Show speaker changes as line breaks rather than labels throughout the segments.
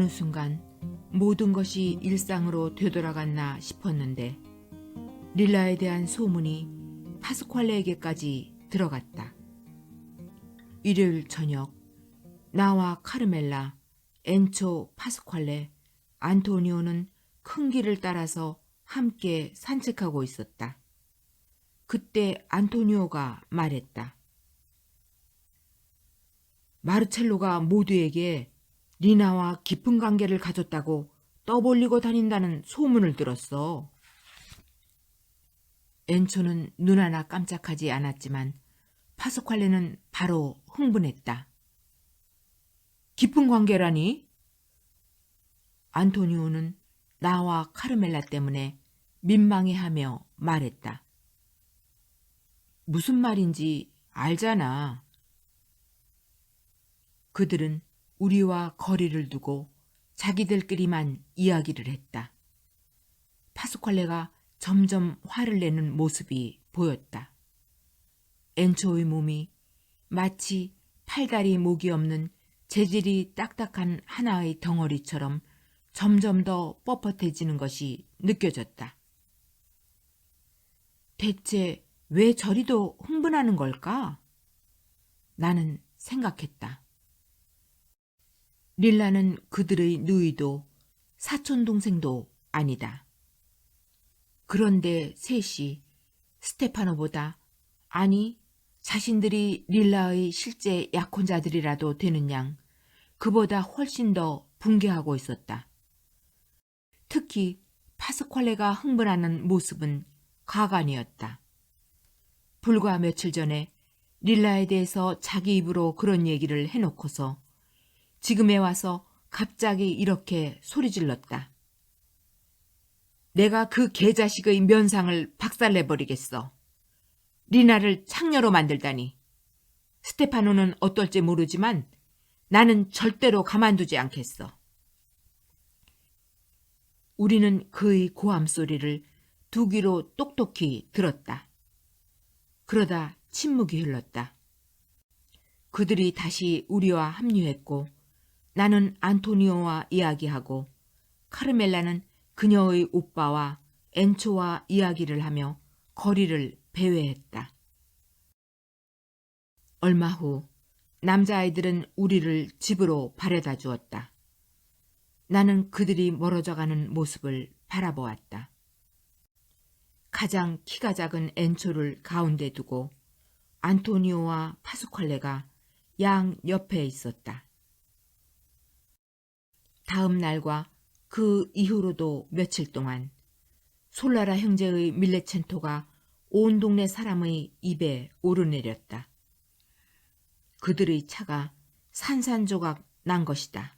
어느 순간 모든 것이 일상으로 되돌아갔나 싶었는데 릴라에 대한 소문이 파스퀄레에게까지 들어갔다. 일요일 저녁 나와 카르멜라, 엔초, 파스퀄레, 안토니오는 큰 길을 따라서 함께 산책하고 있었다. 그때 안토니오가 말했다. 마르첼로가 모두에게 리나와 깊은 관계를 가졌다고 떠벌리고 다닌다는 소문을 들었어. 엔초는 눈 하나 깜짝하지 않았지만 파스퀄레는 바로 흥분했다. 깊은 관계라니? 안토니오는 나와 카르멜라 때문에 민망해하며 말했다. 무슨 말인지 알잖아. 그들은 우리와 거리를 두고 자기들끼리만 이야기를 했다. 파스퀄레가 점점 화를 내는 모습이 보였다. 엔초의 몸이 마치 팔다리 목이 없는 재질이 딱딱한 하나의 덩어리처럼 점점 더 뻣뻣해지는 것이 느껴졌다. 대체 왜 저리도 흥분하는 걸까? 나는 생각했다. 릴라는 그들의 누이도 사촌동생도 아니다. 그런데 셋이 스테파노보다, 아니 자신들이 릴라의 실제 약혼자들이라도 되는 양 그보다 훨씬 더 붕괴하고 있었다. 특히 파스퀄레가 흥분하는 모습은 가관이었다. 불과 며칠 전에 릴라에 대해서 자기 입으로 그런 얘기를 해놓고서 지금에 와서 갑자기 이렇게 소리질렀다. 내가 그 개자식의 면상을 박살내버리겠어. 리나를 창녀로 만들다니. 스테파노는 어떨지 모르지만 나는 절대로 가만두지 않겠어. 우리는 그의 고함 소리를 두 귀로 똑똑히 들었다. 그러다 침묵이 흘렀다. 그들이 다시 우리와 합류했고 나는 안토니오와 이야기하고 카르멜라는 그녀의 오빠와 엔초와 이야기를 하며 거리를 배회했다. 얼마 후 남자아이들은 우리를 집으로 바래다 주었다. 나는 그들이 멀어져가는 모습을 바라보았다. 가장 키가 작은 엔초를 가운데 두고 안토니오와 파스퀄레가 양 옆에 있었다. 다음 날과 그 이후로도 며칠 동안 솔라라 형제의 밀레첸토가 온 동네 사람의 입에 오르내렸다. 그들의 차가 산산조각 난 것이다.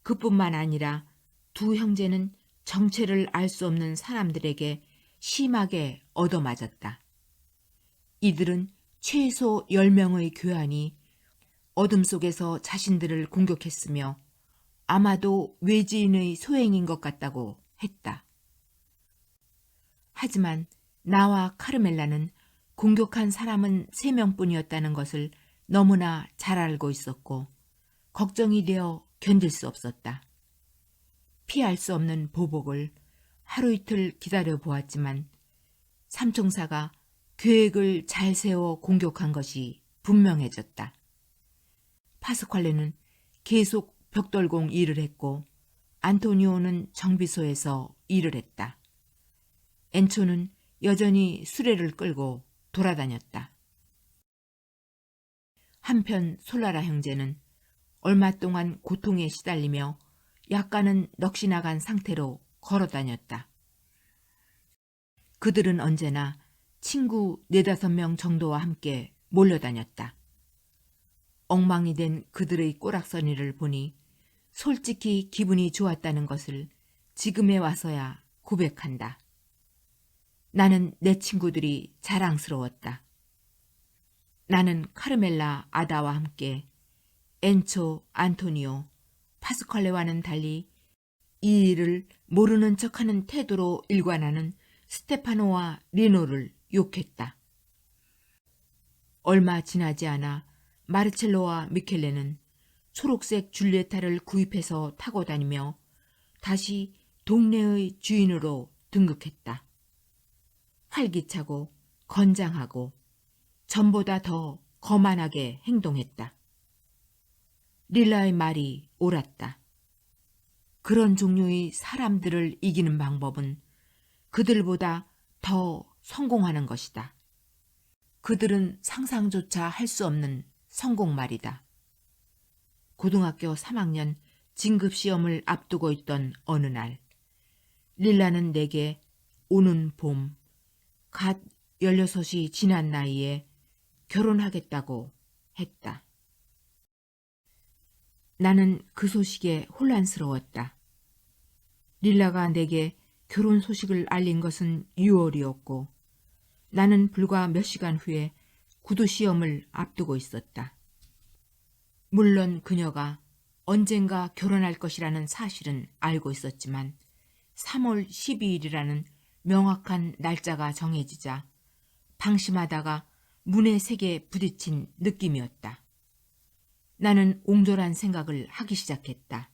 그뿐만 아니라 두 형제는 정체를 알 수 없는 사람들에게 심하게 얻어맞았다. 이들은 최소 10명의 교환이 어둠 속에서 자신들을 공격했으며 아마도 외지인의 소행인 것 같다고 했다. 하지만 나와 카르멜라는 공격한 사람은 3명뿐이었다는 것을 너무나 잘 알고 있었고 걱정이 되어 견딜 수 없었다. 피할 수 없는 보복을 하루 이틀 기다려 보았지만 삼총사가 계획을 잘 세워 공격한 것이 분명해졌다. 파스퀄레는 계속 벽돌공 일을 했고 안토니오는 정비소에서 일을 했다. 엔초는 여전히 수레를 끌고 돌아다녔다. 한편 솔라라 형제는 얼마 동안 고통에 시달리며 약간은 넋이 나간 상태로 걸어다녔다. 그들은 언제나 친구 4-5명 정도와 함께 몰려다녔다. 엉망이 된 그들의 꼬락서니를 보니 솔직히 기분이 좋았다는 것을 지금에 와서야 고백한다. 나는 내 친구들이 자랑스러웠다. 나는 카르멜라 아다와 함께 엔초, 안토니오, 파스퀄레와는 달리 이 일을 모르는 척하는 태도로 일관하는 스테파노와 리노를 욕했다. 얼마 지나지 않아 마르첼로와 미켈레는 초록색 줄리에타를 구입해서 타고 다니며 다시 동네의 주인으로 등극했다. 활기차고 건장하고 전보다 더 거만하게 행동했다. 릴라의 말이 옳았다. 그런 종류의 사람들을 이기는 방법은 그들보다 더 성공하는 것이다. 그들은 상상조차 할 수 없는 성공말이다. 고등학교 3학년 진급시험을 앞두고 있던 어느 날, 릴라는 내게 오는 봄, 갓 16이 지난 나이에 결혼하겠다고 했다. 나는 그 소식에 혼란스러웠다. 릴라가 내게 결혼 소식을 알린 것은 6월이었고 나는 불과 몇 시간 후에 구두시험을 앞두고 있었다. 물론 그녀가 언젠가 결혼할 것이라는 사실은 알고 있었지만 3월 12일이라는 명확한 날짜가 정해지자 방심하다가 문의 색에 부딪힌 느낌이었다. 나는 옹졸한 생각을 하기 시작했다.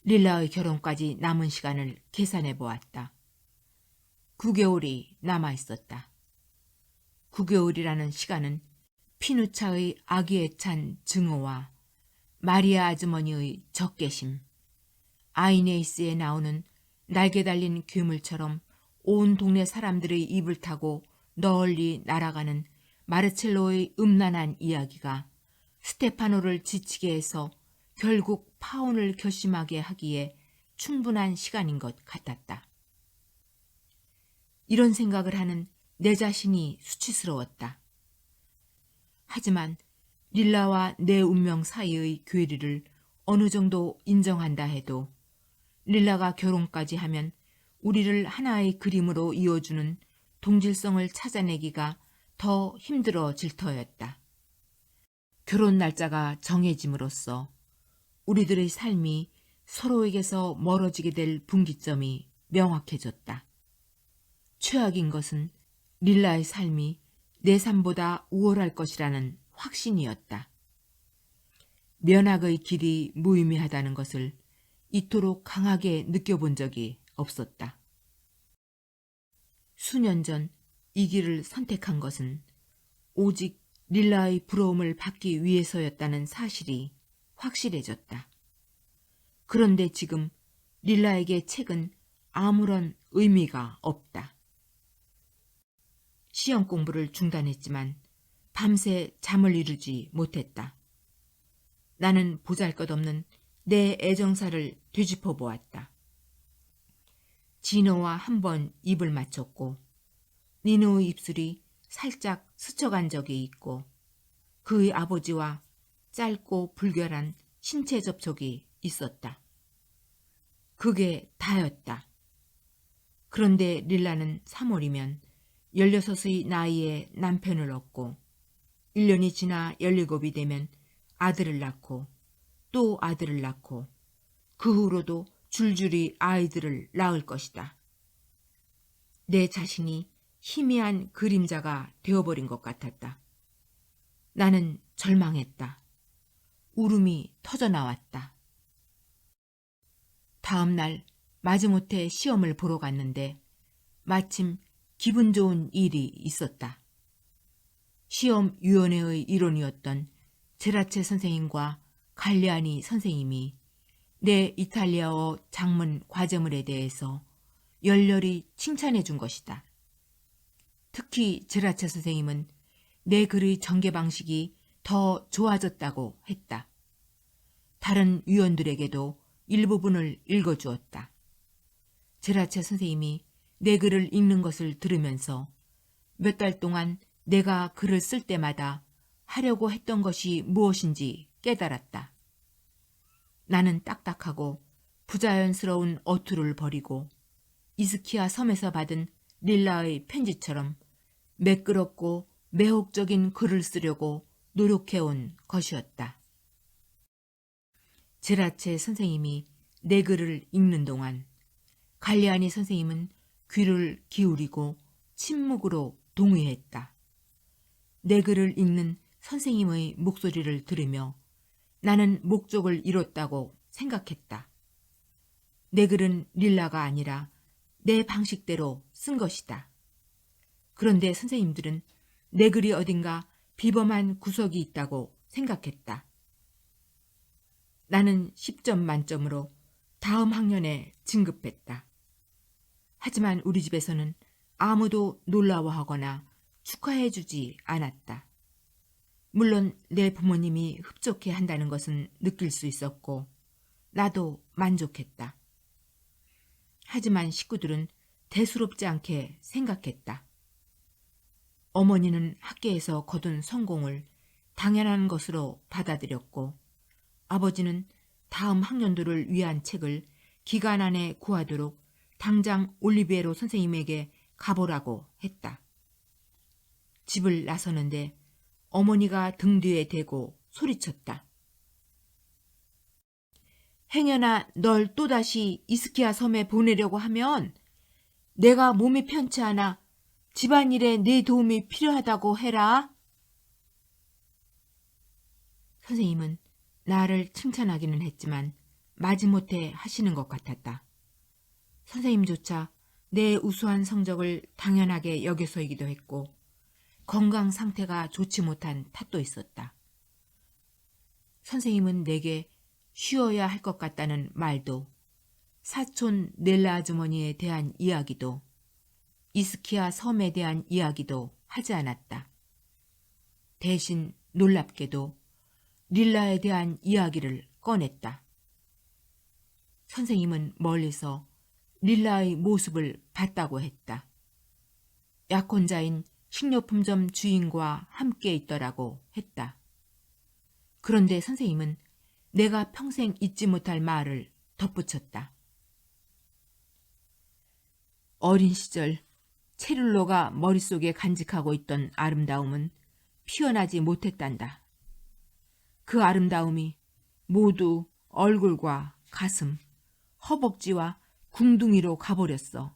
릴라의 결혼까지 남은 시간을 계산해 보았다. 9개월이 남아 있었다. 9개월이라는 시간은 피누차의 아기에 찬 증오와 마리아 아주머니의 적개심, 아이네이스에 나오는 날개 달린 괴물처럼 온 동네 사람들의 입을 타고 널리 날아가는 마르첼로의 음란한 이야기가 스테파노를 지치게 해서 결국 파혼을 결심하게 하기에 충분한 시간인 것 같았다. 이런 생각을 하는 내 자신이 수치스러웠다. 하지만 릴라와 내 운명 사이의 괴리를 어느 정도 인정한다 해도 릴라가 결혼까지 하면 우리를 하나의 그림으로 이어주는 동질성을 찾아내기가 더 힘들어질 터였다. 결혼 날짜가 정해짐으로써 우리들의 삶이 서로에게서 멀어지게 될 분기점이 명확해졌다. 최악인 것은 릴라의 삶이 내 삶보다 우월할 것이라는 확신이었다. 면학의 길이 무의미하다는 것을 이토록 강하게 느껴본 적이 없었다. 수년 전 이 길을 선택한 것은 오직 릴라의 부러움을 받기 위해서였다는 사실이 확실해졌다. 그런데 지금 릴라에게 책은 아무런 의미가 없다. 시험 공부를 중단했지만 밤새 잠을 이루지 못했다. 나는 보잘것없는 내 애정사를 되짚어 보았다. 진호와 한 번 입을 맞췄고 니노의 입술이 살짝 스쳐간 적이 있고 그의 아버지와 짧고 불결한 신체 접촉이 있었다. 그게 다였다. 그런데 릴라는 3월이면 16의 나이에 남편을 얻고 1년이 지나 17이 되면 아들을 낳고 또 아들을 낳고 그 후로도 줄줄이 아이들을 낳을 것이다. 내 자신이 희미한 그림자가 되어버린 것 같았다. 나는 절망했다. 울음이 터져나왔다. 다음 날 마지못해 시험을 보러 갔는데 마침 기분 좋은 일이 있었다. 시험위원회의 일원이었던 제라체 선생님과 갈리아니 선생님이 내 이탈리아어 작문 과제물에 대해서 열렬히 칭찬해 준 것이다. 특히 제라체 선생님은 내 글의 전개 방식이 더 좋아졌다고 했다. 다른 위원들에게도 일부분을 읽어주었다. 제라체 선생님이 내 글을 읽는 것을 들으면서 몇 달 동안 내가 글을 쓸 때마다 하려고 했던 것이 무엇인지 깨달았다. 나는 딱딱하고 부자연스러운 어투를 버리고 이스키아 섬에서 받은 릴라의 편지처럼 매끄럽고 매혹적인 글을 쓰려고 노력해온 것이었다. 제라체 선생님이 내 글을 읽는 동안 갈리아니 선생님은 귀를 기울이고 침묵으로 동의했다. 내 글을 읽는 선생님의 목소리를 들으며 나는 목적을 이뤘다고 생각했다. 내 글은 릴라가 아니라 내 방식대로 쓴 것이다. 그런데 선생님들은 내 글이 어딘가 비범한 구석이 있다고 생각했다. 나는 10점 만점으로 다음 학년에 진급했다. 하지만 우리 집에서는 아무도 놀라워하거나 축하해주지 않았다. 물론 내 부모님이 흡족해 한다는 것은 느낄 수 있었고 나도 만족했다. 하지만 식구들은 대수롭지 않게 생각했다. 어머니는 학계에서 거둔 성공을 당연한 것으로 받아들였고 아버지는 다음 학년도를 위한 책을 기간 안에 구하도록 당장 올리비에로 선생님에게 가보라고 했다. 집을 나서는데 어머니가 등 뒤에 대고 소리쳤다. 행여나 널 또다시 이스키아 섬에 보내려고 하면 내가 몸이 편치 않아 집안일에 네 도움이 필요하다고 해라. 선생님은 나를 칭찬하기는 했지만 마지못해 하시는 것 같았다. 선생님조차 내 우수한 성적을 당연하게 여겨서이기도 했고 건강 상태가 좋지 못한 탓도 있었다. 선생님은 내게 쉬어야 할 것 같다는 말도 사촌 넬라 아주머니에 대한 이야기도 이스키아 섬에 대한 이야기도 하지 않았다. 대신 놀랍게도 릴라에 대한 이야기를 꺼냈다. 선생님은 멀리서 릴라의 모습을 봤다고 했다. 약혼자인 식료품점 주인과 함께 있더라고 했다. 그런데 선생님은 내가 평생 잊지 못할 말을 덧붙였다. 어린 시절 체룰로가 머릿속에 간직하고 있던 아름다움은 피어나지 못했단다. 그 아름다움이 모두 얼굴과 가슴, 허벅지와 궁둥이로 가버렸어.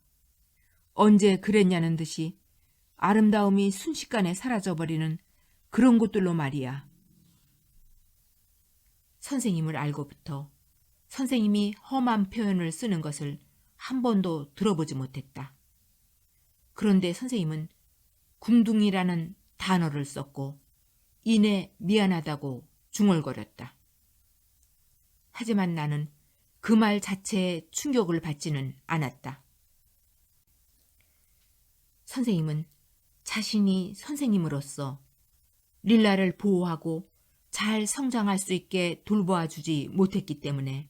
언제 그랬냐는 듯이 아름다움이 순식간에 사라져버리는 그런 것들로 말이야. 선생님을 알고부터 선생님이 험한 표현을 쓰는 것을 한 번도 들어보지 못했다. 그런데 선생님은 궁둥이라는 단어를 썼고 이내 미안하다고 중얼거렸다. 하지만 나는 그 말 자체에 충격을 받지는 않았다. 선생님은 자신이 선생님으로서 릴라를 보호하고 잘 성장할 수 있게 돌보아 주지 못했기 때문에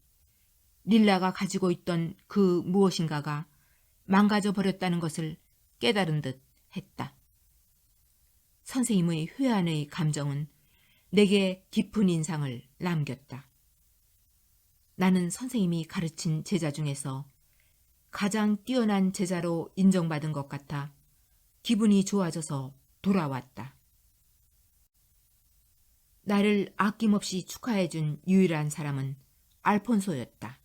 릴라가 가지고 있던 그 무엇인가가 망가져 버렸다는 것을 깨달은 듯 했다. 선생님의 회한의 감정은 내게 깊은 인상을 남겼다. 나는 선생님이 가르친 제자 중에서 가장 뛰어난 제자로 인정받은 것 같아 기분이 좋아져서 돌아왔다. 나를 아낌없이 축하해준 유일한 사람은 알폰소였다.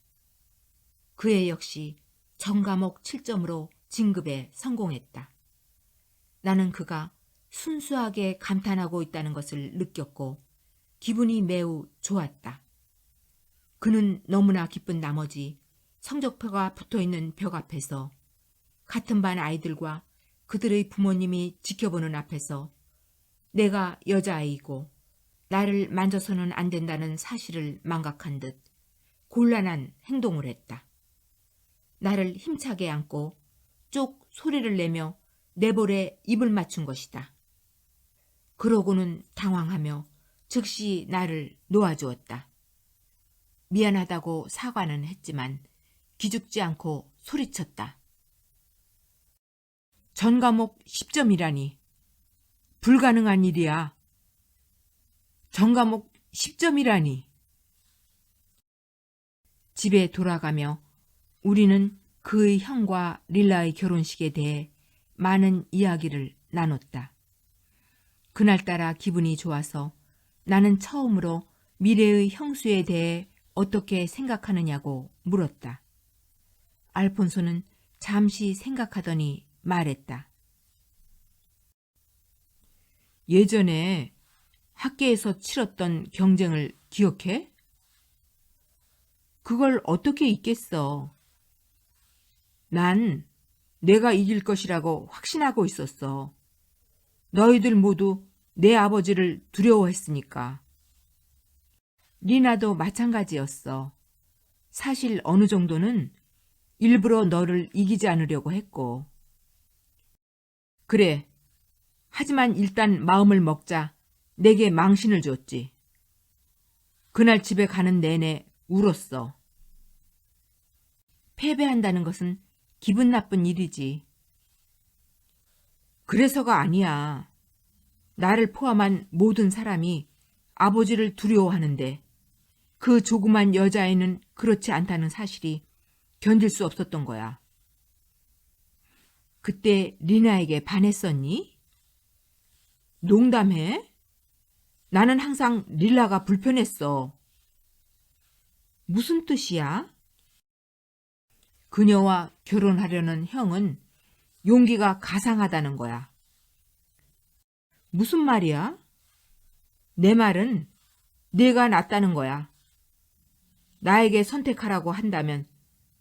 그애 역시 전과목 7점으로 진급에 성공했다. 나는 그가 순수하게 감탄하고 있다는 것을 느꼈고 기분이 매우 좋았다. 그는 너무나 기쁜 나머지 성적표가 붙어있는 벽 앞에서 같은 반 아이들과 그들의 부모님이 지켜보는 앞에서 내가 여자아이고 나를 만져서는 안 된다는 사실을 망각한 듯 곤란한 행동을 했다. 나를 힘차게 안고 쪽 소리를 내며 내 볼에 입을 맞춘 것이다. 그러고는 당황하며 즉시 나를 놓아주었다. 미안하다고 사과는 했지만 기죽지 않고 소리쳤다. 전 과목 10점이라니. 불가능한 일이야. 전 과목 10점이라니. 집에 돌아가며 우리는 그의 형과 릴라의 결혼식에 대해 많은 이야기를 나눴다. 그날따라 기분이 좋아서 나는 처음으로 미래의 형수에 대해 어떻게 생각하느냐고 물었다. 알폰소는 잠시 생각하더니 말했다. 예전에 학계에서 치렀던 경쟁을 기억해? 그걸 어떻게 잊겠어. 난 내가 이길 것이라고 확신하고 있었어. 너희들 모두 내 아버지를 두려워했으니까. 리나도 마찬가지였어. 사실 어느 정도는 일부러 너를 이기지 않으려고 했고. 그래. 하지만 일단 마음을 먹자 내게 망신을 줬지. 그날 집에 가는 내내 울었어. 패배한다는 것은 기분 나쁜 일이지. 그래서가 아니야. 나를 포함한 모든 사람이 아버지를 두려워하는데 그 조그만 여자애는 그렇지 않다는 사실이 견딜 수 없었던 거야. 그때 리나에게 반했었니? 농담해? 나는 항상 릴라가 불편했어. 무슨 뜻이야? 그녀와 결혼하려는 형은 용기가 가상하다는 거야. 무슨 말이야? 내 말은 네가 낫다는 거야. 나에게 선택하라고 한다면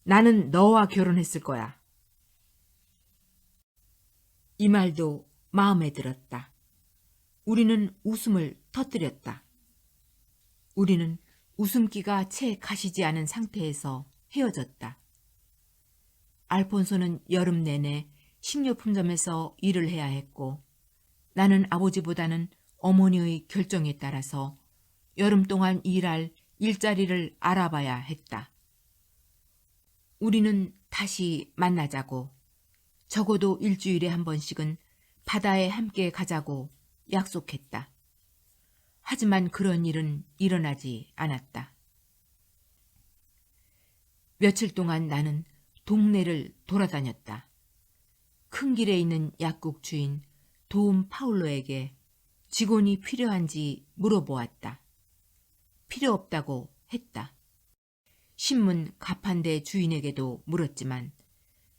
나는 너와 결혼했을 거야. 이 말도 마음에 들었다. 우리는 웃음을 터뜨렸다. 우리는 웃음기가 채 가시지 않은 상태에서 헤어졌다. 알폰소는 여름 내내 식료품점에서 일을 해야 했고 나는 아버지보다는 어머니의 결정에 따라서 여름 동안 일할 일자리를 알아봐야 했다. 우리는 다시 만나자고 적어도 일주일에 한 번씩은 바다에 함께 가자고 약속했다. 하지만 그런 일은 일어나지 않았다. 며칠 동안 나는 동네를 돌아다녔다. 큰 길에 있는 약국 주인 도움 파울로에게 직원이 필요한지 물어보았다. 필요 없다고 했다. 신문 가판대 주인에게도 물었지만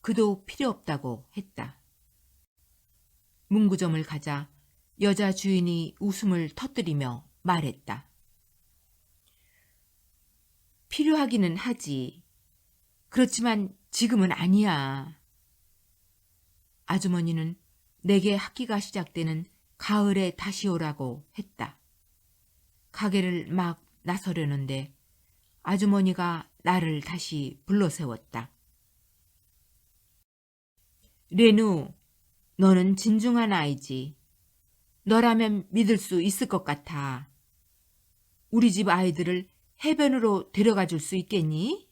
그도 필요 없다고 했다. 문구점을 가자 여자 주인이 웃음을 터뜨리며 말했다. 필요하기는 하지. 그렇지만 지금은 아니야. 아주머니는 내게 학기가 시작되는 가을에 다시 오라고 했다. 가게를 막 나서려는데 아주머니가 나를 다시 불러세웠다. 레누, 너는 진중한 아이지. 너라면 믿을 수 있을 것 같아. 우리 집 아이들을 해변으로 데려가 줄 수 있겠니?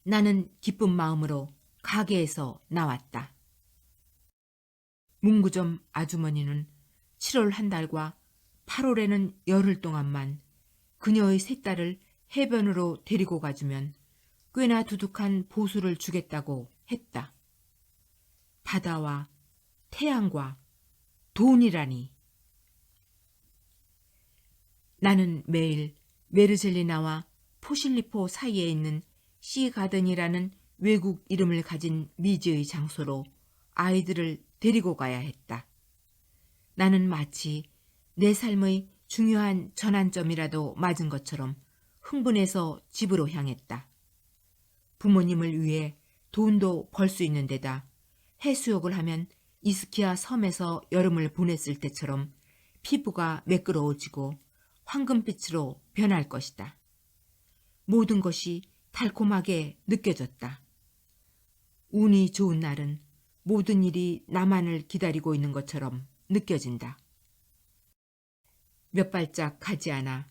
나는 기쁜 마음으로 가게에서 나왔다. 문구점 아주머니는 7월 한 달과 8월에는 열흘 동안만 그녀의 세 딸을 해변으로 데리고 가주면 꽤나 두둑한 보수를 주겠다고 했다. 바다와 태양과 돈이라니. 나는 매일 메르젤리나와 포실리포 사이에 있는 시가든이라는 외국 이름을 가진 미지의 장소로 아이들을 데리고 가야 했다. 나는 마치 내 삶의 중요한 전환점이라도 맞은 것처럼 흥분해서 집으로 향했다. 부모님을 위해 돈도 벌 수 있는 데다 해수욕을 하면 이스키아 섬에서 여름을 보냈을 때처럼 피부가 매끄러워지고 황금빛으로 변할 것이다. 모든 것이 달콤하게 느껴졌다. 운이 좋은 날은 모든 일이 나만을 기다리고 있는 것처럼 느껴진다. 몇 발짝 가지 않아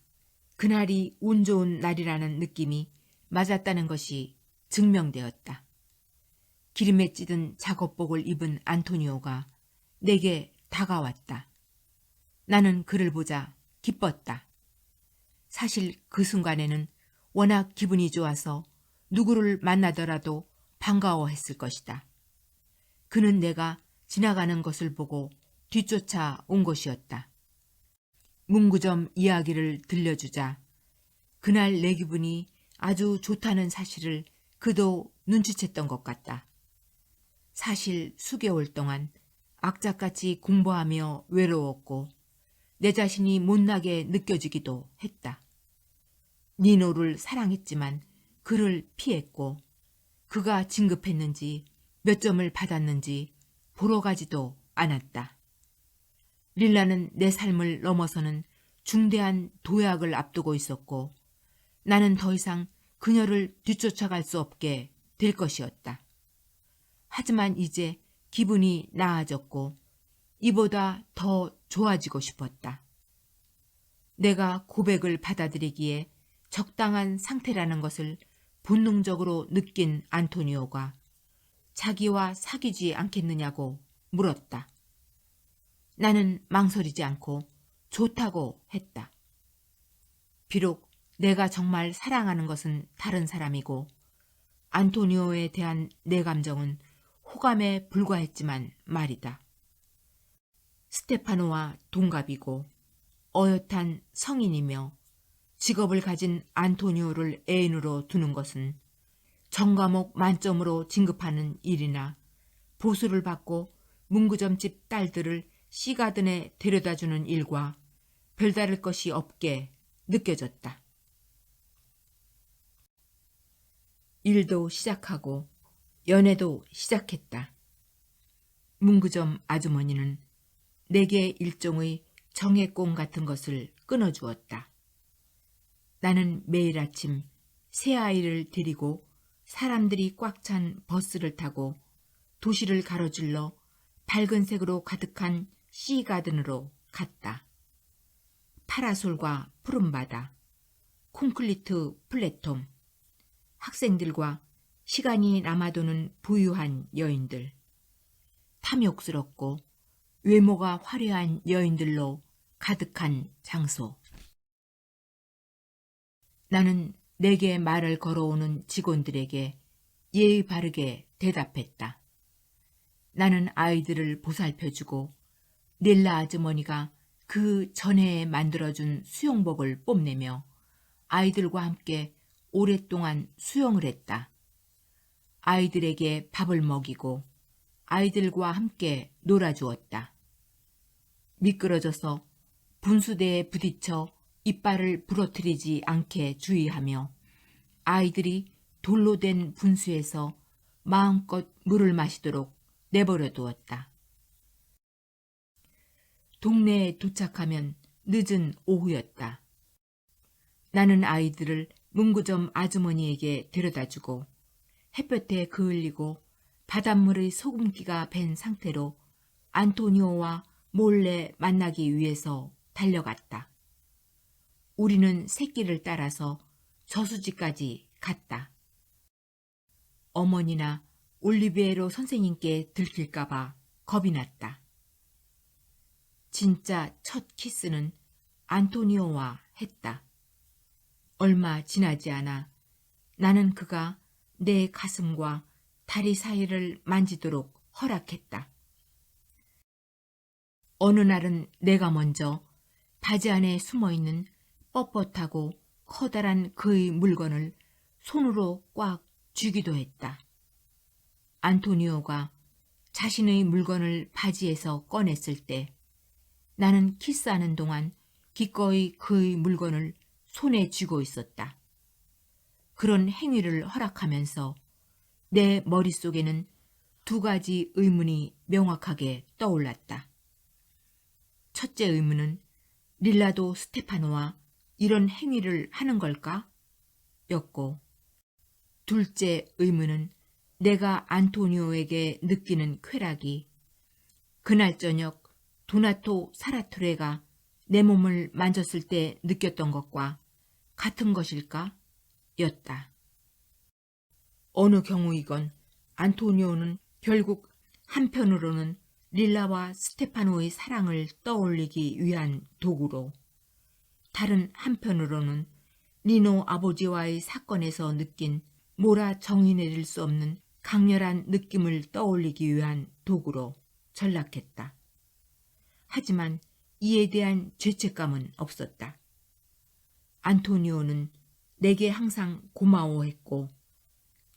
그날이 운 좋은 날이라는 느낌이 맞았다는 것이 증명되었다. 기름에 찌든 작업복을 입은 안토니오가 내게 다가왔다. 나는 그를 보자 기뻤다. 사실 그 순간에는 워낙 기분이 좋아서 누구를 만나더라도 반가워했을 것이다. 그는 내가 지나가는 것을 보고 뒤쫓아 온 것이었다. 문구점 이야기를 들려주자 그날 내 기분이 아주 좋다는 사실을 그도 눈치챘던 것 같다. 사실 수개월 동안 악착같이 공부하며 외로웠고 내 자신이 못나게 느껴지기도 했다. 니노를 사랑했지만 그를 피했고 그가 진급했는지 몇 점을 받았는지 보러 가지도 않았다. 릴라는 내 삶을 넘어서는 중대한 도약을 앞두고 있었고 나는 더 이상 그녀를 뒤쫓아갈 수 없게 될 것이었다. 하지만 이제 기분이 나아졌고 이보다 더 좋아지고 싶었다. 내가 고백을 받아들이기에 적당한 상태라는 것을 본능적으로 느낀 안토니오가 자기와 사귀지 않겠느냐고 물었다. 나는 망설이지 않고 좋다고 했다. 비록 내가 정말 사랑하는 것은 다른 사람이고 안토니오에 대한 내 감정은 호감에 불과했지만 말이다. 스테파노와 동갑이고 어엿한 성인이며 직업을 가진 안토니오를 애인으로 두는 것은 전과목 만점으로 진급하는 일이나 보수를 받고 문구점집 딸들을 시가든에 데려다주는 일과 별다를 것이 없게 느껴졌다. 일도 시작하고 연애도 시작했다. 문구점 아주머니는 내게 일종의 정액공 같은 것을 끊어주었다. 나는 매일 아침 새아이를 데리고 사람들이 꽉 찬 버스를 타고 도시를 가로질러 밝은 색으로 가득한 시가든으로 갔다. 파라솔과 푸른바다, 콘크리트 플랫폼, 학생들과 시간이 남아도는 부유한 여인들, 탐욕스럽고 외모가 화려한 여인들로 가득한 장소. 나는 내게 말을 걸어오는 직원들에게 예의 바르게 대답했다. 나는 아이들을 보살펴주고 닐라 아주머니가 그 전해에 만들어준 수영복을 뽐내며 아이들과 함께 오랫동안 수영을 했다. 아이들에게 밥을 먹이고 아이들과 함께 놀아주었다. 미끄러져서 분수대에 부딪혀 이빨을 부러뜨리지 않게 주의하며 아이들이 돌로 된 분수에서 마음껏 물을 마시도록 내버려 두었다. 동네에 도착하면 늦은 오후였다. 나는 아이들을 문구점 아주머니에게 데려다주고 햇볕에 그을리고 바닷물의 소금기가 밴 상태로 안토니오와 몰래 만나기 위해서 달려갔다. 우리는 새길을 따라서 저수지까지 갔다. 어머니나 올리비에로 선생님께 들킬까봐 겁이 났다. 진짜 첫 키스는 안토니오와 했다. 얼마 지나지 않아 나는 그가 내 가슴과 다리 사이를 만지도록 허락했다. 어느 날은 내가 먼저 바지 안에 숨어있는 뻣뻣하고 커다란 그의 물건을 손으로 꽉 쥐기도 했다. 안토니오가 자신의 물건을 바지에서 꺼냈을 때 나는 키스하는 동안 기꺼이 그의 물건을 손에 쥐고 있었다. 그런 행위를 허락하면서 내 머릿속에는 두 가지 의문이 명확하게 떠올랐다. 첫째 의문은 릴라도 스테파노와 이런 행위를 하는 걸까? 였고, 둘째 의문은 내가 안토니오에게 느끼는 쾌락이 그날 저녁 도나토 사라토레가 내 몸을 만졌을 때 느꼈던 것과 같은 것일까? 였다. 어느 경우이건 안토니오는 결국 한편으로는 릴라와 스테파노의 사랑을 떠올리기 위한 도구로, 다른 한편으로는 니노 아버지와의 사건에서 느낀 몰아 정의 내릴 수 없는 강렬한 느낌을 떠올리기 위한 도구로 전락했다. 하지만 이에 대한 죄책감은 없었다. 안토니오는 내게 항상 고마워했고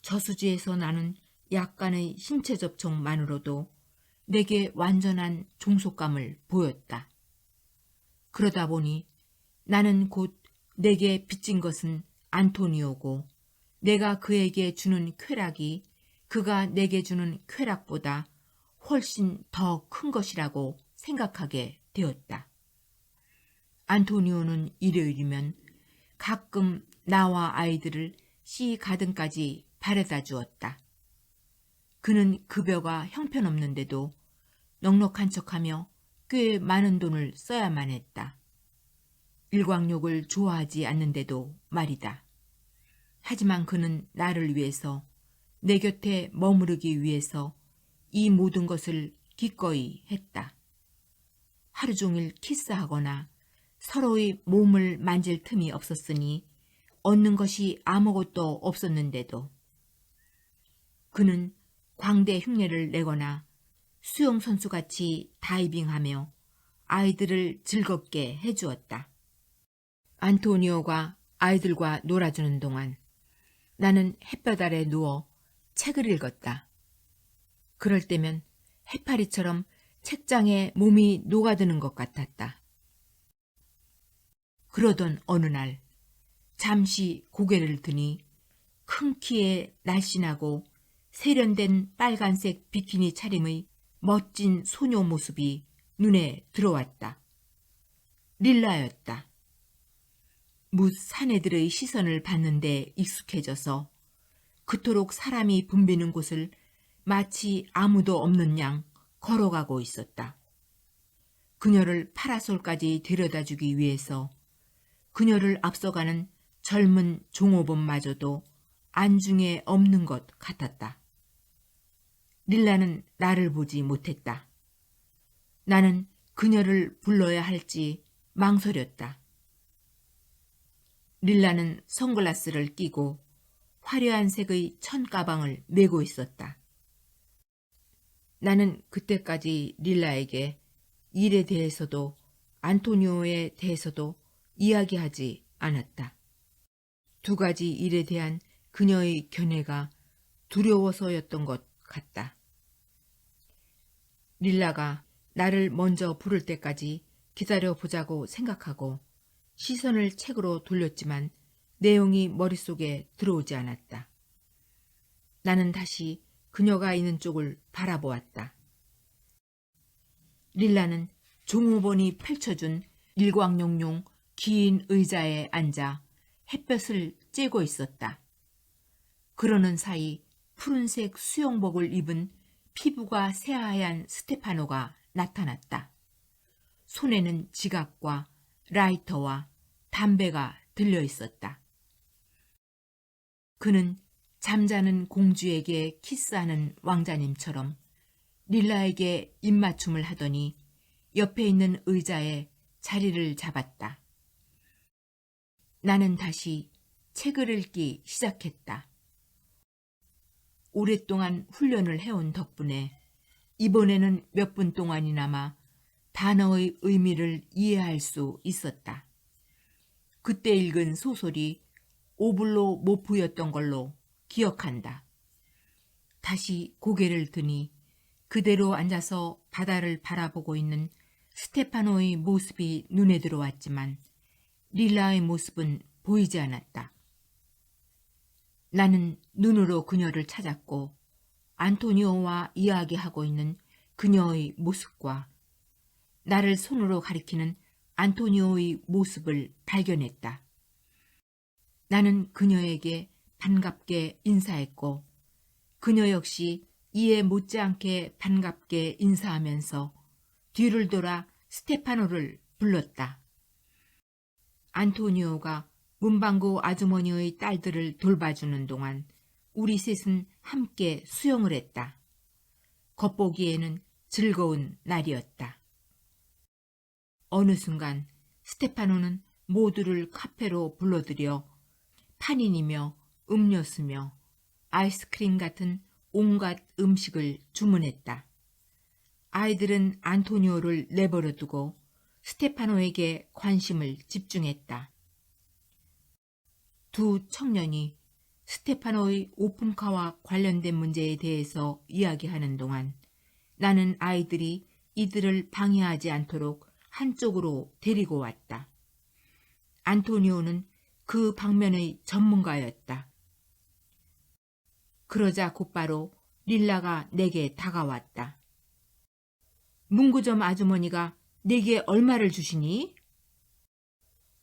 저수지에서 나는 약간의 신체 접촉만으로도 내게 완전한 종속감을 보였다. 그러다 보니 나는 곧 내게 빚진 것은 안토니오고 내가 그에게 주는 쾌락이 그가 내게 주는 쾌락보다 훨씬 더 큰 것이라고 생각하게 되었다. 안토니오는 일요일이면 가끔 나와 아이들을 씨 가든까지 바래다 주었다. 그는 급여가 형편없는데도 넉넉한 척하며 꽤 많은 돈을 써야만 했다. 일광욕을 좋아하지 않는데도 말이다. 하지만 그는 나를 위해서, 내 곁에 머무르기 위해서 이 모든 것을 기꺼이 했다. 하루 종일 키스하거나 서로의 몸을 만질 틈이 없었으니 얻는 것이 아무것도 없었는데도 그는 광대 흉내를 내거나 수영선수같이 다이빙하며 아이들을 즐겁게 해주었다. 안토니오가 아이들과 놀아주는 동안 나는 햇볕 아래 누워 책을 읽었다. 그럴 때면 해파리처럼 책장에 몸이 녹아드는 것 같았다. 그러던 어느 날 잠시 고개를 드니 큰 키에 날씬하고 세련된 빨간색 비키니 차림의 멋진 소녀 모습이 눈에 들어왔다. 릴라였다. 뭇 사내들의 시선을 받는데 익숙해져서 그토록 사람이 붐비는 곳을 마치 아무도 없는 양 걸어가고 있었다. 그녀를 파라솔까지 데려다주기 위해서 그녀를 앞서가는 젊은 종업원마저도 안중에 없는 것 같았다. 릴라는 나를 보지 못했다. 나는 그녀를 불러야 할지 망설였다. 릴라는 선글라스를 끼고 화려한 색의 천가방을 메고 있었다. 나는 그때까지 릴라에게 일에 대해서도 안토니오에 대해서도 이야기하지 않았다. 두 가지 일에 대한 그녀의 견해가 두려워서였던 것 같다. 릴라가 나를 먼저 부를 때까지 기다려보자고 생각하고 시선을 책으로 돌렸지만 내용이 머릿속에 들어오지 않았다. 나는 다시 그녀가 있는 쪽을 바라보았다. 릴라는 종업원이 펼쳐준 일광욕용 긴 의자에 앉아 햇볕을 쬐고 있었다. 그러는 사이 푸른색 수영복을 입은 피부가 새하얀 스테파노가 나타났다. 손에는 지갑과 라이터와 담배가 들려 있었다. 그는 잠자는 공주에게 키스하는 왕자님처럼 릴라에게 입맞춤을 하더니 옆에 있는 의자에 자리를 잡았다. 나는 다시 책을 읽기 시작했다. 오랫동안 훈련을 해온 덕분에 이번에는 몇 분 동안이나마 단어의 의미를 이해할 수 있었다. 그때 읽은 소설이 오블로 모프였던 걸로 기억한다. 다시 고개를 드니 그대로 앉아서 바다를 바라보고 있는 스테파노의 모습이 눈에 들어왔지만 릴라의 모습은 보이지 않았다. 나는 눈으로 그녀를 찾았고 안토니오와 이야기하고 있는 그녀의 모습과 나를 손으로 가리키는 안토니오의 모습을 발견했다. 나는 그녀에게 반갑게 인사했고 그녀 역시 이에 못지않게 반갑게 인사하면서 뒤를 돌아 스테파노를 불렀다. 안토니오가 문방구 아주머니의 딸들을 돌봐주는 동안 우리 셋은 함께 수영을 했다. 겉보기에는 즐거운 날이었다. 어느 순간 스테파노는 모두를 카페로 불러들여 판인이며 음료수며 아이스크림 같은 온갖 음식을 주문했다. 아이들은 안토니오를 내버려 두고 스테파노에게 관심을 집중했다. 두 청년이 스테파노의 오픈카와 관련된 문제에 대해서 이야기하는 동안 나는 아이들이 이들을 방해하지 않도록 한쪽으로 데리고 왔다. 안토니오는 그 방면의 전문가였다. 그러자 곧바로 릴라가 내게 다가왔다. 문구점 아주머니가 내게 얼마를 주시니?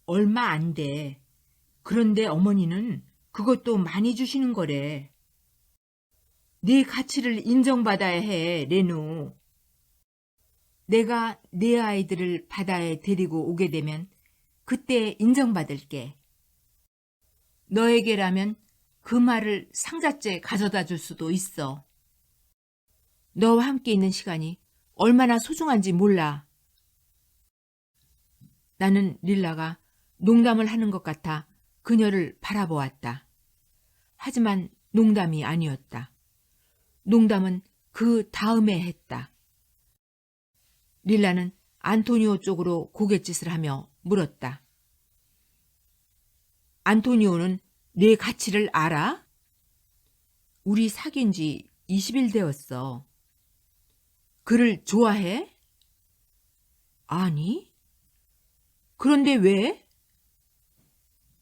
얼마 안 돼. 그런데 어머니는 그것도 많이 주시는 거래. 네 가치를 인정받아야 해, 레누. 내가 네 아이들을 바다에 데리고 오게 되면 그때 인정받을게. 너에게라면 그 말을 상자째 가져다 줄 수도 있어. 너와 함께 있는 시간이 얼마나 소중한지 몰라. 나는 릴라가 농담을 하는 것 같아 그녀를 바라보았다. 하지만 농담이 아니었다. 농담은 그 다음에 했다. 릴라는 안토니오 쪽으로 고갯짓을 하며 물었다. 안토니오는 내 가치를 알아? 우리 사귄 지 20일 되었어. 그를 좋아해? 아니. 그런데 왜?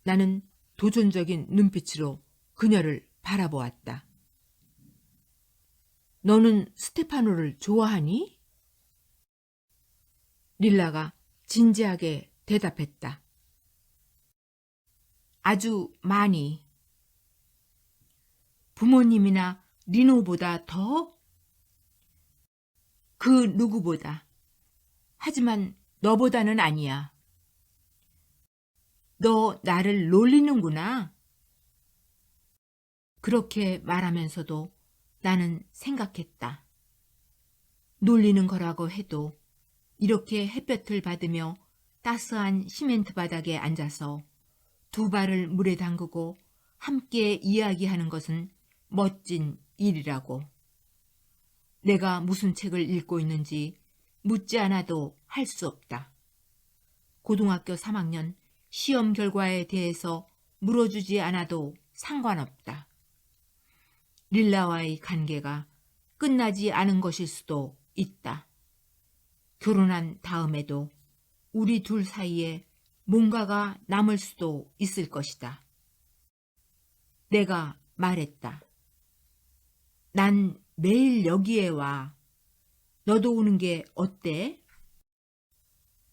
나는 도전적인 눈빛으로 그녀를 바라보았다. 너는 스테파노를 좋아하니? 릴라가 진지하게 대답했다. 아주 많이. 부모님이나 리노보다 더? 그 누구보다. 하지만 너보다는 아니야. 너 나를 놀리는구나. 그렇게 말하면서도 나는 생각했다. 놀리는 거라고 해도 이렇게 햇볕을 받으며 따스한 시멘트 바닥에 앉아서 두 발을 물에 담그고 함께 이야기하는 것은 멋진 일이라고. 내가 무슨 책을 읽고 있는지 묻지 않아도 할 수 없다. 고등학교 3학년 시험 결과에 대해서 물어주지 않아도 상관없다. 릴라와의 관계가 끝나지 않은 것일 수도 있다. 결혼한 다음에도 우리 둘 사이에 뭔가가 남을 수도 있을 것이다. 내가 말했다. 난 매일 여기에 와. 너도 오는 게 어때?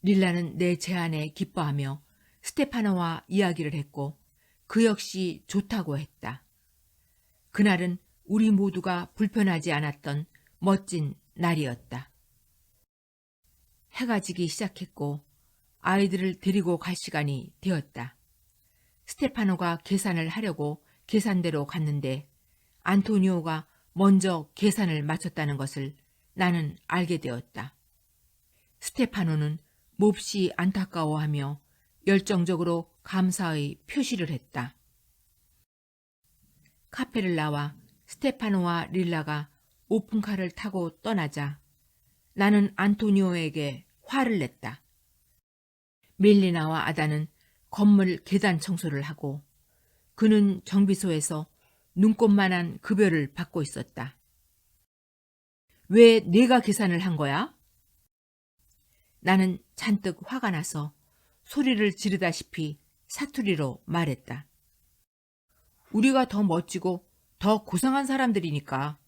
릴라는 내 제안에 기뻐하며 스테파노와 이야기를 했고 그 역시 좋다고 했다. 그날은 우리 모두가 불편하지 않았던 멋진 날이었다. 해가 지기 시작했고 아이들을 데리고 갈 시간이 되었다. 스테파노가 계산을 하려고 계산대로 갔는데 안토니오가 먼저 계산을 마쳤다는 것을 나는 알게 되었다. 스테파노는 몹시 안타까워하며 열정적으로 감사의 표시를 했다. 카페를 나와 스테파노와 릴라가 오픈카를 타고 떠나자 나는 안토니오에게 화를 냈다. 멜리나와 아다는 건물 계단 청소를 하고 그는 정비소에서 눈꽃만한 급여를 받고 있었다. 왜 내가 계산을 한 거야? 나는 잔뜩 화가 나서 소리를 지르다시피 사투리로 말했다. 우리가 더 멋지고 더 고상한 사람들이니까.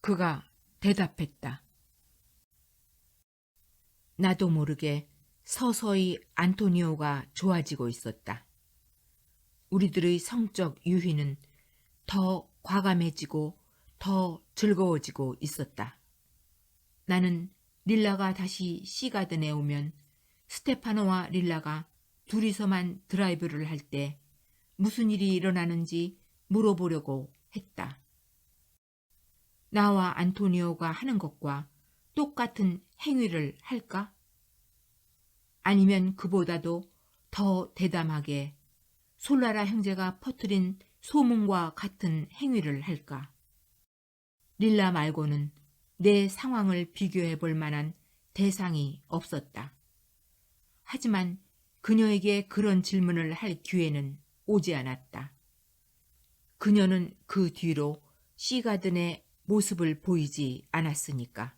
그가 대답했다. 나도 모르게 서서히 안토니오가 좋아지고 있었다. 우리들의 성적 유희는 더 과감해지고 더 즐거워지고 있었다. 나는 릴라가 다시 시가든에 오면 스테파노와 릴라가 둘이서만 드라이브를 할 때 무슨 일이 일어나는지 물어보려고 했다. 나와 안토니오가 하는 것과 똑같은 행위를 할까? 아니면 그보다도 더 대담하게 솔라라 형제가 퍼뜨린 소문과 같은 행위를 할까? 릴라 말고는 내 상황을 비교해 볼 만한 대상이 없었다. 하지만 그녀에게 그런 질문을 할 기회는 오지 않았다. 그녀는 그 뒤로 시가든의 모습을 보이지 않았으니까.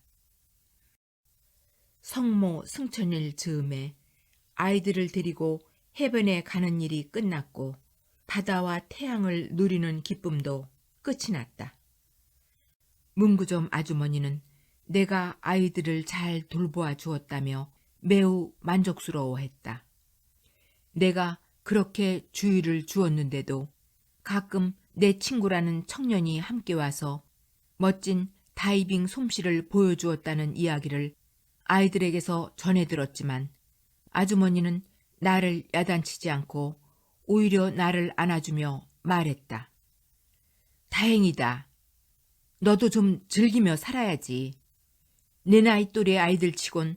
성모 승천일 즈음에 아이들을 데리고 해변에 가는 일이 끝났고 바다와 태양을 누리는 기쁨도 끝이 났다. 문구점 아주머니는 내가 아이들을 잘 돌보아 주었다며 매우 만족스러워했다. 내가 그렇게 주의를 주었는데도 가끔 내 친구라는 청년이 함께 와서 멋진 다이빙 솜씨를 보여주었다는 이야기를 아이들에게서 전해 들었지만 아주머니는 나를 야단치지 않고 오히려 나를 안아주며 말했다. 다행이다. 너도 좀 즐기며 살아야지. 내 나이 또래 아이들 치곤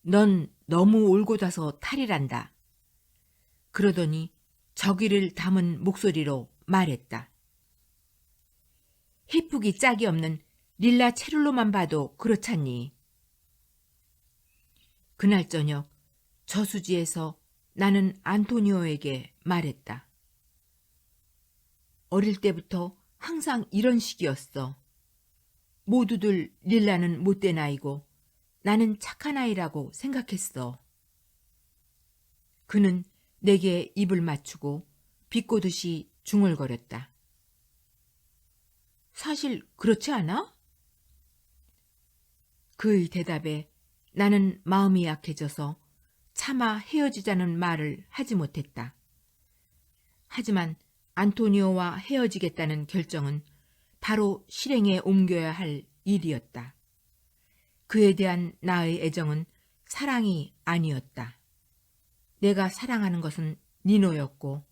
넌 너무 올곧아서 탈이란다. 그러더니 저기를 담은 목소리로 말했다. 희쁘기 짝이 없는 릴라 체룰로만 봐도 그렇잖니. 그날 저녁 저수지에서 나는 안토니오에게 말했다. 어릴 때부터 항상 이런 식이었어. 모두들 릴라는 못된 아이고 나는 착한 아이라고 생각했어. 그는 내게 입을 맞추고 비꼬듯이 중얼거렸다. 사실 그렇지 않아? 그의 대답에 나는 마음이 약해져서 차마 헤어지자는 말을 하지 못했다. 하지만 안토니오와 헤어지겠다는 결정은 바로 실행에 옮겨야 할 일이었다. 그에 대한 나의 애정은 사랑이 아니었다. 내가 사랑하는 것은 니노였고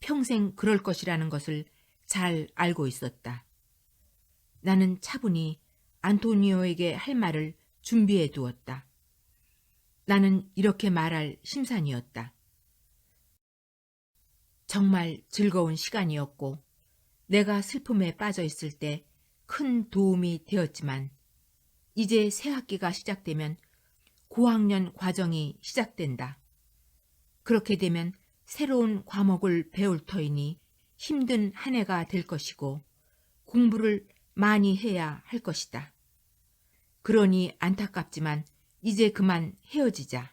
평생 그럴 것이라는 것을 잘 알고 있었다. 나는 차분히 안토니오에게 할 말을 준비해 두었다. 나는 이렇게 말할 심산이었다. 정말 즐거운 시간이었고 내가 슬픔에 빠져 있을 때 큰 도움이 되었지만 이제 새 학기가 시작되면 고학년 과정이 시작된다. 그렇게 되면 새로운 과목을 배울 터이니 힘든 한 해가 될 것이고 공부를 많이 해야 할 것이다. 그러니 안타깝지만 이제 그만 헤어지자.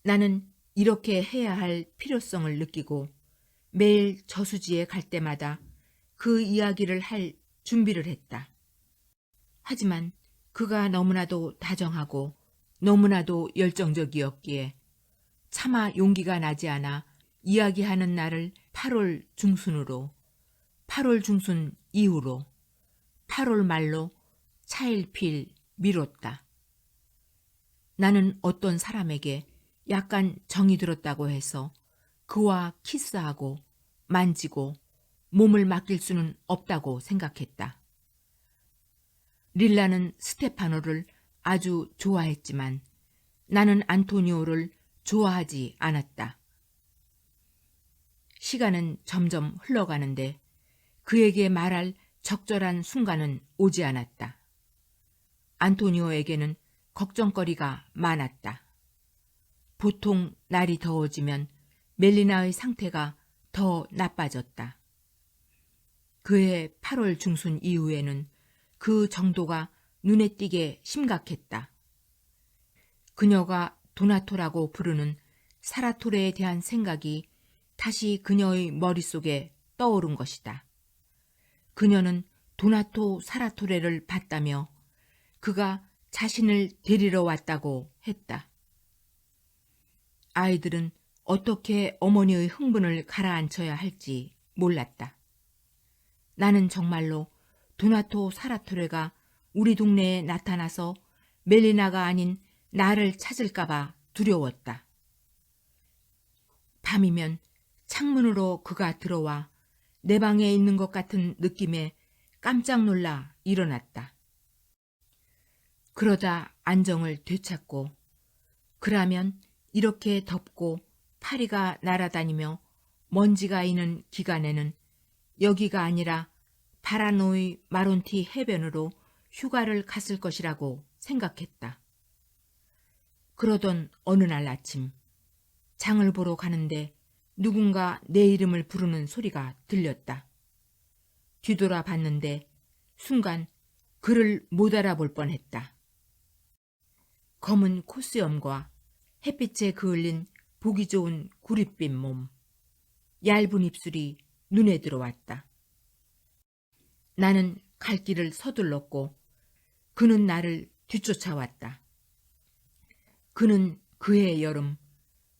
나는 이렇게 해야 할 필요성을 느끼고 매일 저수지에 갈 때마다 그 이야기를 할 준비를 했다. 하지만 그가 너무나도 다정하고 너무나도 열정적이었기에 차마 용기가 나지 않아 이야기하는 날을 8월 중순으로, 8월 중순 이후로, 8월 말로 차일피일 미뤘다. 나는 어떤 사람에게 약간 정이 들었다고 해서 그와 키스하고 만지고 몸을 맡길 수는 없다고 생각했다. 릴라는 스테파노를 아주 좋아했지만 나는 안토니오를 좋아하지 않았다. 시간은 점점 흘러가는데 그에게 말할 적절한 순간은 오지 않았다. 안토니오에게는 걱정거리가 많았다. 보통 날이 더워지면 멜리나의 상태가 더 나빠졌다. 그해 8월 중순 이후에는 그 정도가 눈에 띄게 심각했다. 그녀가 도나토라고 부르는 사라토레에 대한 생각이 다시 그녀의 머릿속에 떠오른 것이다. 그녀는 도나토 사라토레를 봤다며 그가 자신을 데리러 왔다고 했다. 아이들은 어떻게 어머니의 흥분을 가라앉혀야 할지 몰랐다. 나는 정말로 도나토 사라토레가 우리 동네에 나타나서 멜리나가 아닌 나를 찾을까봐 두려웠다. 밤이면 창문으로 그가 들어와 내 방에 있는 것 같은 느낌에 깜짝 놀라 일어났다. 그러다 안정을 되찾고 그러면 이렇게 덥고 파리가 날아다니며 먼지가 있는 기간에는 여기가 아니라 바라노의 마론티 해변으로 휴가를 갔을 것이라고 생각했다. 그러던 어느 날 아침 장을 보러 가는데 누군가 내 이름을 부르는 소리가 들렸다. 뒤돌아 봤는데 순간 그를 못 알아볼 뻔했다. 검은 콧수염과 햇빛에 그을린 보기 좋은 구릿빛 몸, 얇은 입술이 눈에 들어왔다. 나는 갈 길을 서둘렀고 그는 나를 뒤쫓아왔다. 그는 그해 여름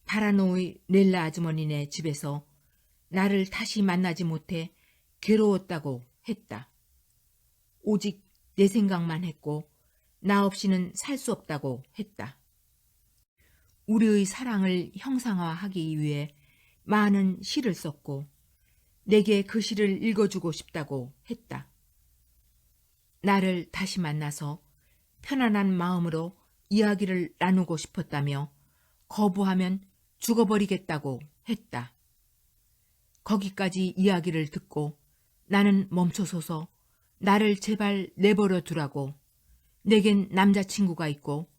바라노의 넬라 아주머니네 집에서 나를 다시 만나지 못해 괴로웠다고 했다. 오직 내 생각만 했고 나 없이는 살 수 없다고 했다. 우리의 사랑을 형상화하기 위해 많은 시를 썼고 내게 그 시를 읽어주고 싶다고 했다. 나를 다시 만나서 편안한 마음으로 이야기를 나누고 싶었다며 거부하면 죽어버리겠다고 했다. 거기까지 이야기를 듣고 나는 멈춰서서 나를 제발 내버려 두라고, 내겐 남자친구가 있고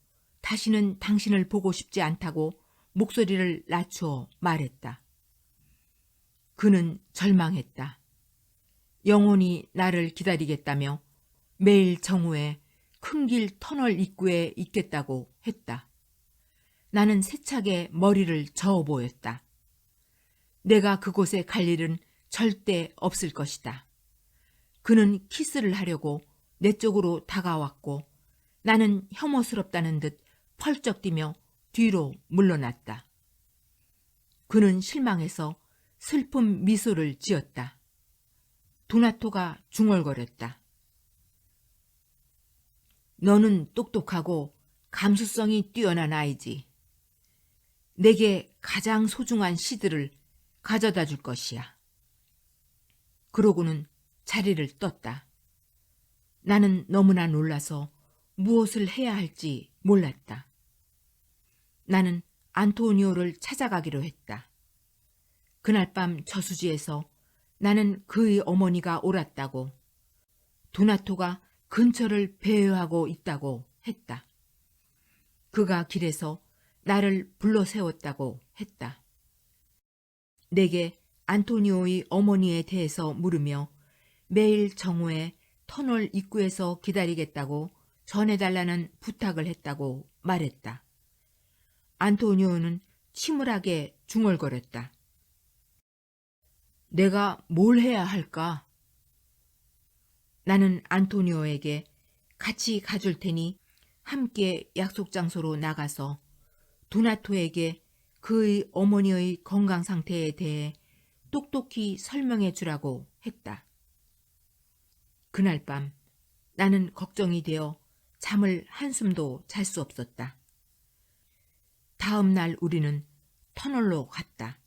다시는 당신을 보고 싶지 않다고 목소리를 낮추어 말했다. 그는 절망했다. 영원히 나를 기다리겠다며 매일 정오에 큰 길 터널 입구에 있겠다고 했다. 나는 세차게 머리를 저어 보였다. 내가 그곳에 갈 일은 절대 없을 것이다. 그는 키스를 하려고 내 쪽으로 다가왔고 나는 혐오스럽다는 듯 펄쩍 뛰며 뒤로 물러났다. 그는 실망해서 슬픈 미소를 지었다. 도나토가 중얼거렸다. 너는 똑똑하고 감수성이 뛰어난 아이지. 내게 가장 소중한 시들을 가져다 줄 것이야. 그러고는 자리를 떴다. 나는 너무나 놀라서 무엇을 해야 할지 몰랐다. 나는 안토니오를 찾아가기로 했다. 그날 밤 저수지에서 나는 그의 어머니가 옳았다고, 도나토가 근처를 배회하고 있다고 했다. 그가 길에서 나를 불러 세웠다고 했다. 내게 안토니오의 어머니에 대해서 물으며 매일 정오에 터널 입구에서 기다리겠다고 전해달라는 부탁을 했다고 말했다. 안토니오는 침울하게 중얼거렸다. 내가 뭘 해야 할까? 나는 안토니오에게 같이 가줄 테니 함께 약속 장소로 나가서 도나토에게 그의 어머니의 건강 상태에 대해 똑똑히 설명해 주라고 했다. 그날 밤 나는 걱정이 되어 잠을 한숨도 잘 수 없었다. 다음 날 우리는 터널로 갔다.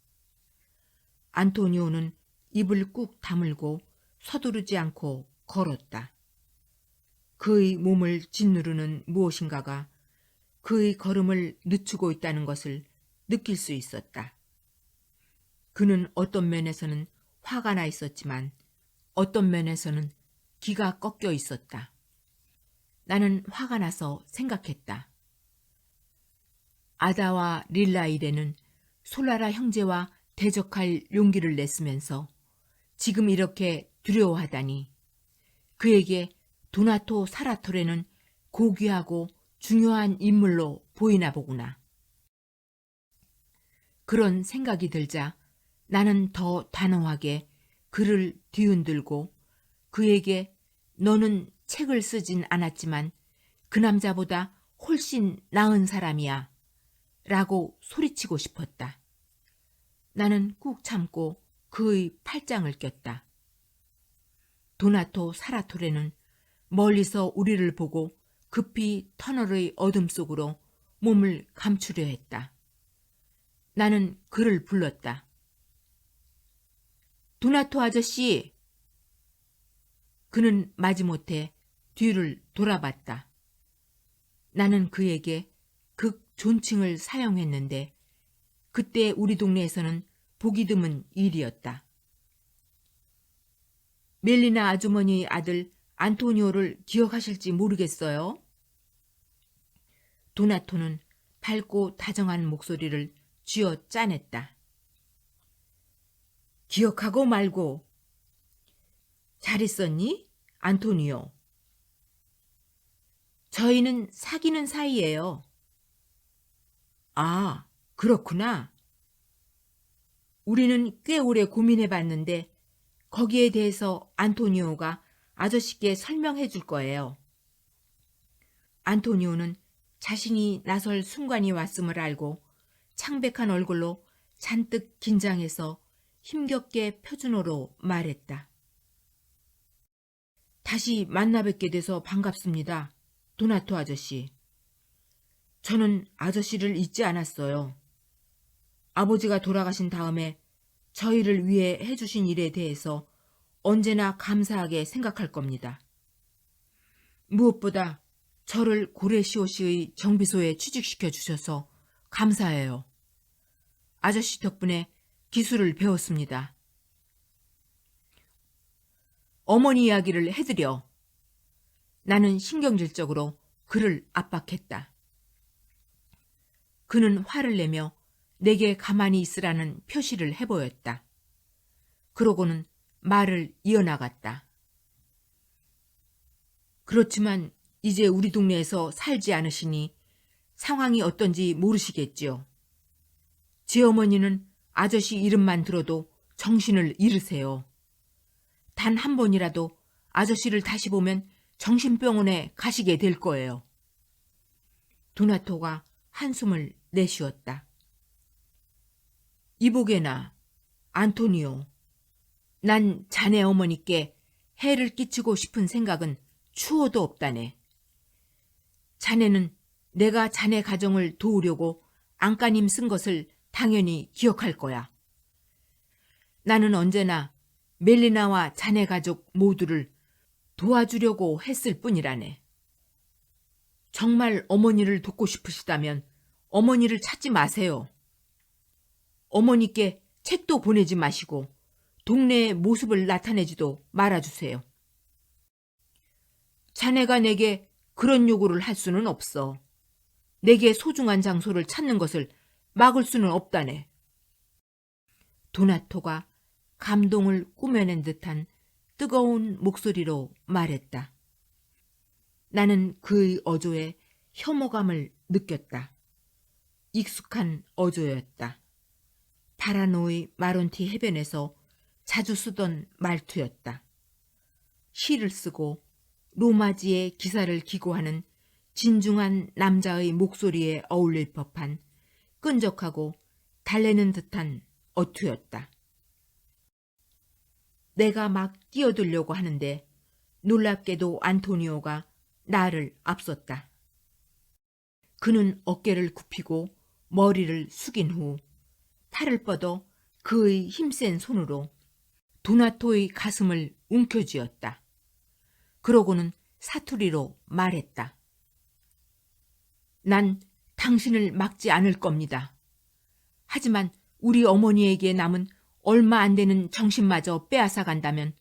안토니오는 입을 꾹 다물고 서두르지 않고 걸었다. 그의 몸을 짓누르는 무엇인가가 그의 걸음을 늦추고 있다는 것을 느낄 수 있었다. 그는 어떤 면에서는 화가 나 있었지만 어떤 면에서는 기가 꺾여 있었다. 나는 화가 나서 생각했다. 아다와 릴라일에는 솔라라 형제와 대적할 용기를 냈으면서 지금 이렇게 두려워하다니, 그에게 도나토 사라토레는 고귀하고 중요한 인물로 보이나 보구나. 그런 생각이 들자 나는 더 단호하게 그를 뒤흔들고 그에게 너는 책을 쓰진 않았지만 그 남자보다 훨씬 나은 사람이야 라고 소리치고 싶었다. 나는 꾹 참고 그의 팔짱을 꼈다. 도나토 사라토레는 멀리서 우리를 보고 급히 터널의 어둠 속으로 몸을 감추려 했다. 나는 그를 불렀다. 도나토 아저씨! 그는 마지못해 뒤를 돌아봤다. 나는 그에게 극 존칭을 사용했는데 그때 우리 동네에서는 보기 드문 일이었다. 멜리나 아주머니의 아들 안토니오를 기억하실지 모르겠어요. 도나토는 밝고 다정한 목소리를 쥐어 짜냈다. 기억하고 말고. 잘 있었니, 안토니오? 저희는 사귀는 사이예요. 아, 그렇구나. 우리는 꽤 오래 고민해 봤는데 거기에 대해서 안토니오가 아저씨께 설명해 줄 거예요. 안토니오는 자신이 나설 순간이 왔음을 알고 창백한 얼굴로 잔뜩 긴장해서 힘겹게 표준어로 말했다. 다시 만나 뵙게 돼서 반갑습니다. 도나토 아저씨. 저는 아저씨를 잊지 않았어요. 아버지가 돌아가신 다음에 저희를 위해 해주신 일에 대해서 언제나 감사하게 생각할 겁니다. 무엇보다 저를 고레시오시의 정비소에 취직시켜 주셔서 감사해요. 아저씨 덕분에 기술을 배웠습니다. 어머니 이야기를 해드려. 나는 신경질적으로 그를 압박했다. 그는 화를 내며 내게 가만히 있으라는 표시를 해보였다. 그러고는 말을 이어나갔다. 그렇지만 이제 우리 동네에서 살지 않으시니 상황이 어떤지 모르시겠지요. 제 어머니는 아저씨 이름만 들어도 정신을 잃으세요. 단 한 번이라도 아저씨를 다시 보면 정신병원에 가시게 될 거예요. 도나토가 한숨을 내쉬었다. 이보게나, 안토니오. 난 자네 어머니께 해를 끼치고 싶은 생각은 추호도 없다네. 자네는 내가 자네 가정을 도우려고 안간힘 쓴 것을 당연히 기억할 거야. 나는 언제나 멜리나와 자네 가족 모두를 도와주려고 했을 뿐이라네. 정말 어머니를 돕고 싶으시다면 어머니를 찾지 마세요. 어머니께 책도 보내지 마시고 동네의 모습을 나타내지도 말아주세요. 자네가 내게 그런 요구를 할 수는 없어. 내게 소중한 장소를 찾는 것을 막을 수는 없다네. 도나토가 감동을 꾸며낸 듯한 뜨거운 목소리로 말했다. 나는 그의 어조에 혐오감을 느꼈다. 익숙한 어조였다. 파라노의 마론티 해변에서 자주 쓰던 말투였다. 시를 쓰고 로마지의 기사를 기고하는 진중한 남자의 목소리에 어울릴 법한 끈적하고 달래는 듯한 어투였다. 내가 막 끼어들려고 하는데 놀랍게도 안토니오가 나를 앞섰다. 그는 어깨를 굽히고 머리를 숙인 후 팔을 뻗어 그의 힘센 손으로 도나토의 가슴을 움켜쥐었다. 그러고는 사투리로 말했다. 난 당신을 막지 않을 겁니다. 하지만 우리 어머니에게 남은 얼마 안 되는 정신마저 빼앗아 간다면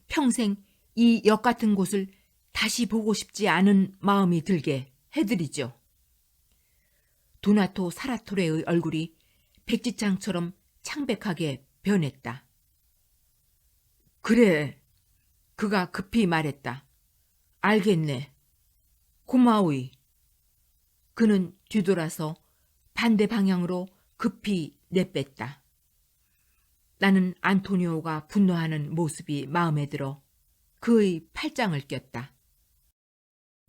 평생 이 역 같은 곳을 다시 보고 싶지 않은 마음이 들게 해드리죠. 도나토 사라토레의 얼굴이 백지장처럼 창백하게 변했다. 그래, 그가 급히 말했다. 알겠네. 고마우이. 그는 뒤돌아서 반대 방향으로 급히 내뺐다. 나는 안토니오가 분노하는 모습이 마음에 들어 그의 팔짱을 꼈다.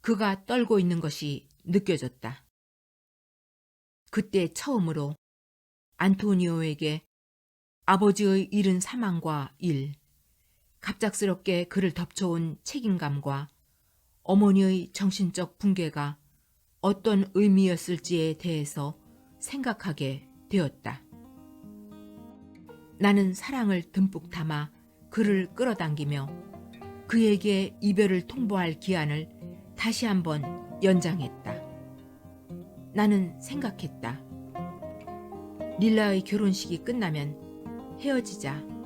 그가 떨고 있는 것이 느껴졌다. 그때 처음으로 안토니오에게 아버지의 이른 사망과 일, 갑작스럽게 그를 덮쳐온 책임감과 어머니의 정신적 붕괴가 어떤 의미였을지에 대해서 생각하게 되었다. 나는 사랑을 듬뿍 담아 그를 끌어당기며 그에게 이별을 통보할 기한을 다시 한번 연장했다. 나는 생각했다. 릴라의 결혼식이 끝나면 헤어지자.